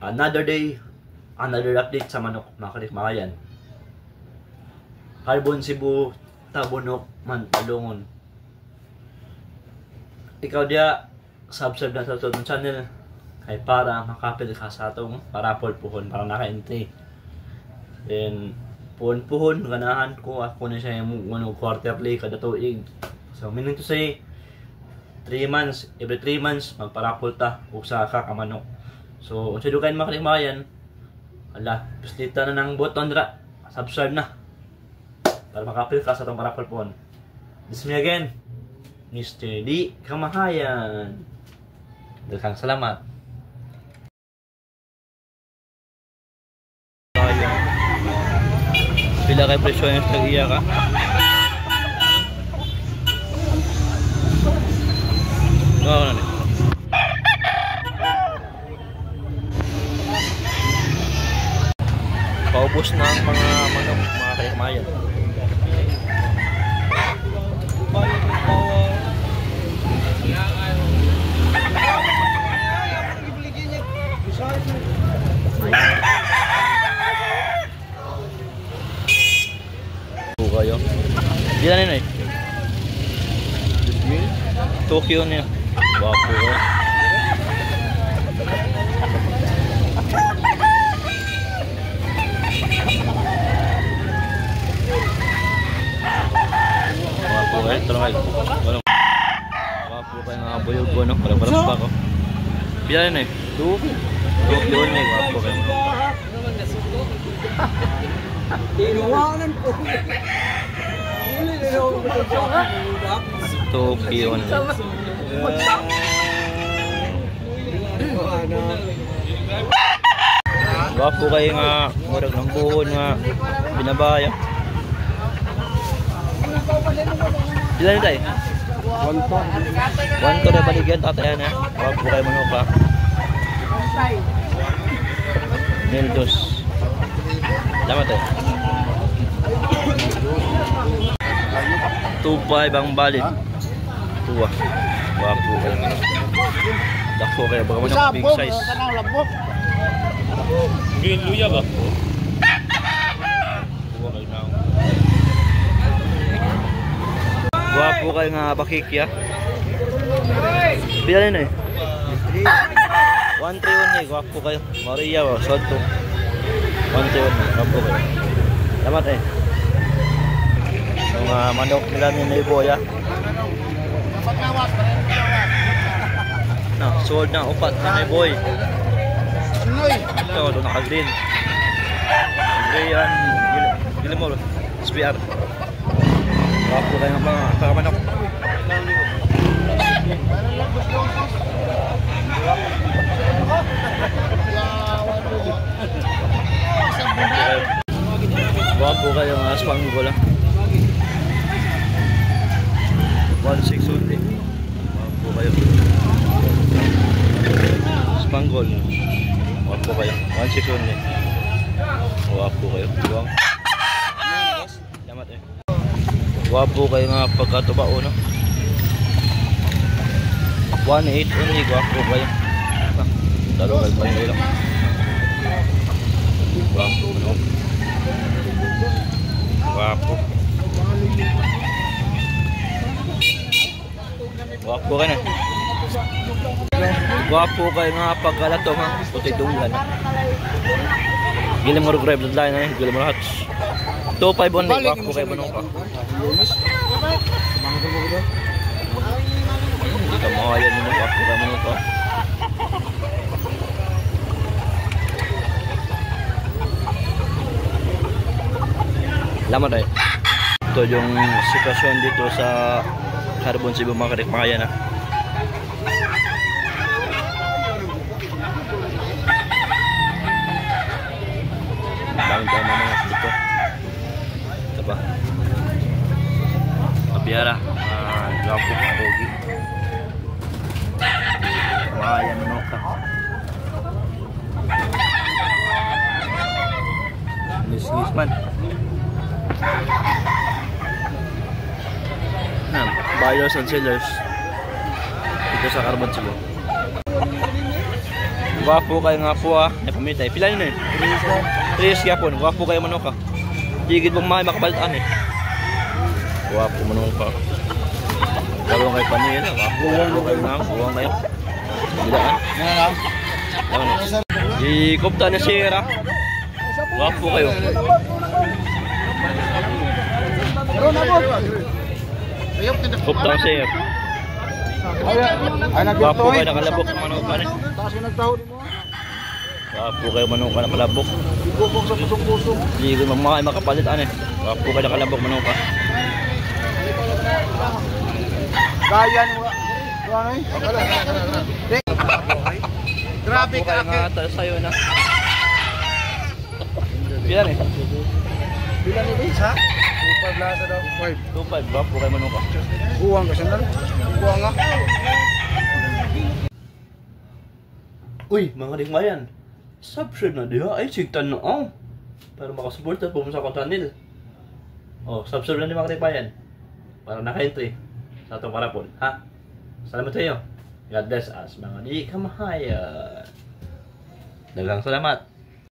Another day, another update sa manok, mga kalikmakayan. Carbon Cebu, Tabunok, Mantalungon. Ikaw dia, subscribe na sa itong channel ay para makapil ka sa itong parapol puhon, para naka-entry. Then, puhon-puhon, ganahan ko, ako na siya yung quarter play kada tuig. So, meaning to say, 3 months, every 3 months, magparapol ta o sa kakamanok. So, unsa dugan mga kalikmakayan, ala, pislita na ng button dra, subscribe na para makapil ka sa itong parapol puhon. This is me again, Mr. D. Kamahayan. Daghang salamat. Pila kay presyo yung tag-iya ka? Oo na. Paubos na ang mga manok, mga kalikmakayan. Kayo. Bila na eh. Tokyo niya. Wapo ko. Wapo kayo. Tulong kayo. Wapo kayo mga buyog ko. Parang pa ko. Bila na eh. Tokyo niya. Wapo kayo. Inuwanan ko. Tokyo niya. Wapo kayo nga murag ng buhon nga binabaya. Sila na tayo? 1 to na baligyan tatayan ha. Wapo kayo manok ha. Nildos. Salamat eh. 2.5 ang balit. Tuwa. Wapo kayo manok. Dako kayo baga manok big size. Luya ba? Wapo kayo nga bakikya. Bila na eh. 131 eh. Wapo kayo. Maria ba? Soto. 131. Wapo kayo. Salamat eh. Yung manok nila ni Boya. Na, sold na upat na may boy. Ito, doon naka-green. Green yan. Gila mo, SPR. Wapo kayo ng mga kakamanok. Wapo kayo ng Spanggol. 1.6 only. Wapo kayo. Spanggol. Wapo kayo. 1.6 only. Wapo kayo. Buwang. Salamat eh. Wapo kayo nga pagkatubao no. 1.8 only. Wapo kayo. Dalugal pa yung ilang. Wapo no. Wapo. Wapo ka na. Wapo kayo nga pagkalato ha. Puti dunggan. Gila mo rin bloodline na eh. Gila mo lahat. 2.5 only. Wapo kayo manong ka. Hindi ka makayan mo. Wapo kayo manong ka. Salamat eh. Ito yung sitwasyon dito sa Carbon Cebu mga kalikmakayan ha. Daming tayo mga dito. Ito ba? Kabiara. Gapo pogi. Kalikmakayan manok ka. Nis-nis man. Buyers and sellers dito sa Carbon Cebu. Gwapo kayo nga po ha. Ay pamitay. Pila nyo eh? 3 yapon. Gwapo kayo manok ha. Digid mong makapalitan eh. Gwapo manok ha. Kalong kayo panila. Gwapo kayo nga. Buwang kayo. Bila ha. Di kupta na sira. Gwapo kayo. Kupta na sira. Gwapo kayo nakalabok sa manok ka eh. Gwapo kayo manok ka nakalabok. Di ko makapalitan eh. Gwapo kayo nakalabok manok ka. Kaya mo. Grabe ka nga sa'yo na. Bilan eh? Bilan ni Bisa? 2.5 lata daw. 2.5 ba? Pukay manok ka. Buwang ka sandal. Buwang nga. Uy, mga ringmayan. Subscribe na diha. Ay, sigtan na ang. Para makasupport at pumunta sa akong channel. Oh, subscribe na di mga ringmayan. Para naka-entry. Sa itong parapol. Ha? Salamat sa iyo. God bless us, mga di kamahayan. Daghang salamat.